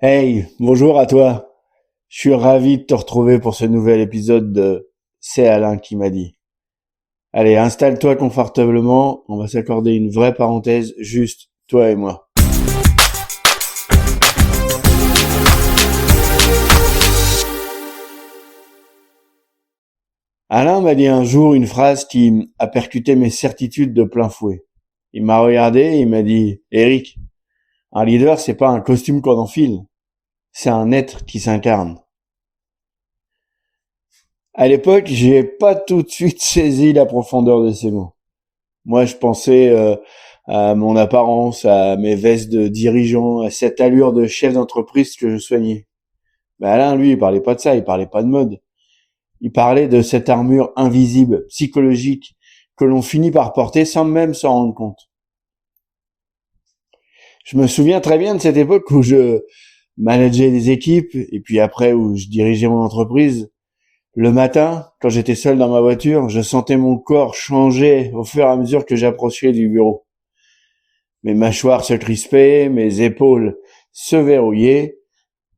Hey, bonjour à toi. Je suis ravi de te retrouver pour ce nouvel épisode de C'est Alain qui m'a dit. Allez, installe-toi confortablement, on va s'accorder une vraie parenthèse, juste toi et moi. Alain m'a dit un jour une phrase qui a percuté mes certitudes de plein fouet. Il m'a regardé et il m'a dit, Eric, un leader c'est pas un costume qu'on enfile, c'est un être qui s'incarne. À l'époque, j'ai pas tout de suite saisi la profondeur de ces mots. Moi, je pensais à mon apparence, à mes vestes de dirigeant, à cette allure de chef d'entreprise que je soignais. Mais Alain, lui, il parlait pas de ça, il parlait pas de mode. Il parlait de cette armure invisible, psychologique, que l'on finit par porter sans même s'en rendre compte. Je me souviens très bien de cette époque où je manageais des équipes, et puis après où je dirigeais mon entreprise. Le matin, quand j'étais seul dans ma voiture, je sentais mon corps changer au fur et à mesure que j'approchais du bureau. Mes mâchoires se crispaient, mes épaules se verrouillaient,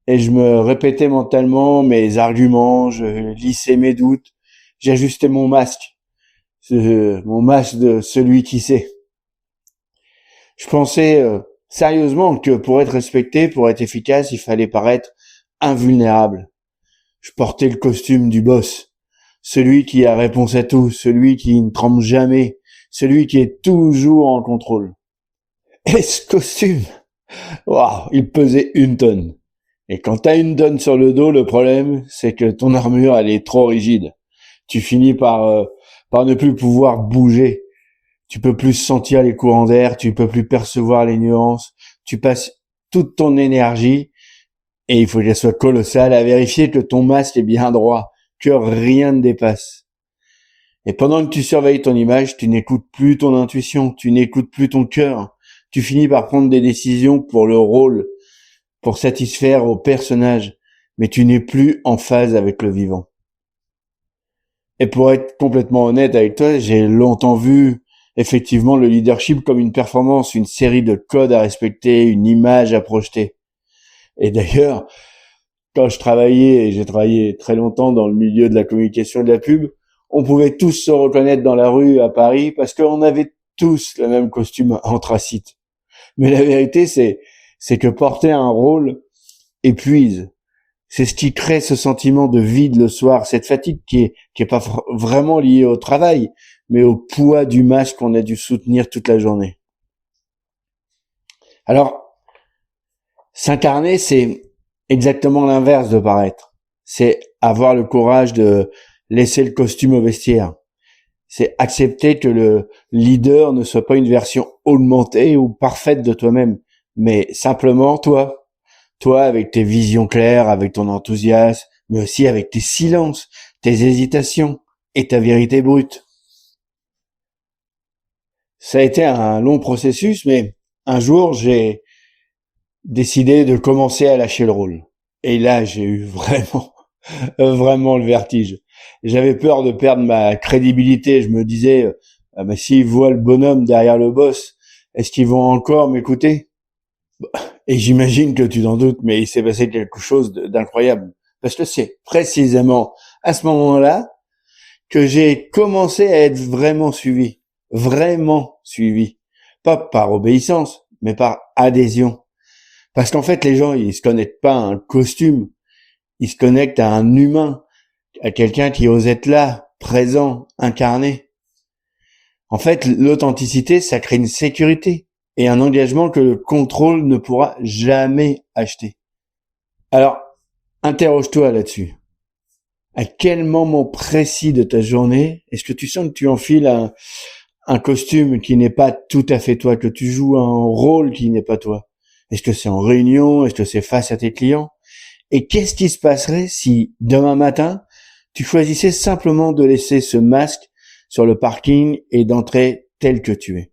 et je me répétais mentalement mes arguments, je lissais mes doutes, j'ajustais mon masque, mon masque de celui qui sait. Je pensais sérieusement que pour être respecté, pour être efficace, il fallait paraître invulnérable. Je portais le costume du boss, celui qui a réponse à tout, celui qui ne tremble jamais, celui qui est toujours en contrôle. Et ce costume, waouh, il pesait 1 tonne. Et quand t'as 1 tonne sur le dos, le problème, c'est que ton armure, elle est trop rigide. Tu finis par ne plus pouvoir bouger. Tu peux plus sentir les courants d'air, tu peux plus percevoir les nuances. Tu passes toute ton énergie, et il faut qu'elle soit colossale, à vérifier que ton masque est bien droit, que rien ne dépasse. Et pendant que tu surveilles ton image, tu n'écoutes plus ton intuition, tu n'écoutes plus ton cœur. Tu finis par prendre des décisions pour le rôle, pour satisfaire au personnage, mais tu n'es plus en phase avec le vivant. Et pour être complètement honnête avec toi, j'ai longtemps vu effectivement le leadership comme une performance, une série de codes à respecter, une image à projeter. Et d'ailleurs, quand je travaillais, et j'ai travaillé très longtemps dans le milieu de la communication et de la pub, on pouvait tous se reconnaître dans la rue à Paris parce qu'on avait tous le même costume anthracite. Mais la vérité, c'est que porter un rôle épuise. C'est ce qui crée ce sentiment de vide le soir, cette fatigue qui est pas vraiment liée au travail, mais au poids du masque qu'on a dû soutenir toute la journée. Alors, s'incarner, c'est exactement l'inverse de paraître. C'est avoir le courage de laisser le costume au vestiaire. C'est accepter que le leader ne soit pas une version augmentée ou parfaite de toi-même, mais simplement toi. Toi avec tes visions claires, avec ton enthousiasme, mais aussi avec tes silences, tes hésitations et ta vérité brute. Ça a été un long processus, mais un jour, j'ai décidé de commencer à lâcher le rôle. Et là, j'ai eu vraiment le vertige. J'avais peur de perdre ma crédibilité. Je me disais, mais s'ils voient le bonhomme derrière le boss, est-ce qu'ils vont encore m'écouter? Et j'imagine que tu t'en doutes, mais il s'est passé quelque chose d'incroyable. Parce que c'est précisément à ce moment-là que j'ai commencé à être vraiment suivi. Vraiment suivi. Pas par obéissance, mais par adhésion. Parce qu'en fait, les gens, ils se connectent pas à un costume. Ils se connectent à un humain, à quelqu'un qui ose être là, présent, incarné. En fait, l'authenticité, ça crée une sécurité et un engagement que le contrôle ne pourra jamais acheter. Alors, interroge-toi là-dessus. À quel moment précis de ta journée est-ce que tu sens que tu enfiles un costume qui n'est pas tout à fait toi, que tu joues un rôle qui n'est pas toi? Est-ce que c'est en réunion? Est-ce que c'est face à tes clients? Et qu'est-ce qui se passerait si demain matin, tu choisissais simplement de laisser ce masque sur le parking et d'entrer tel que tu es?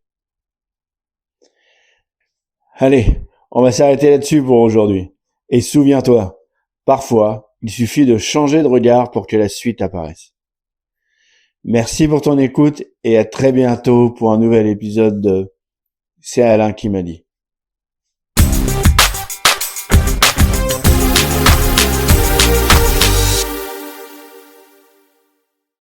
Allez, on va s'arrêter là-dessus pour aujourd'hui. Et souviens-toi, parfois, il suffit de changer de regard pour que la suite apparaisse. Merci pour ton écoute et à très bientôt pour un nouvel épisode de C'est Alain qui m'a dit.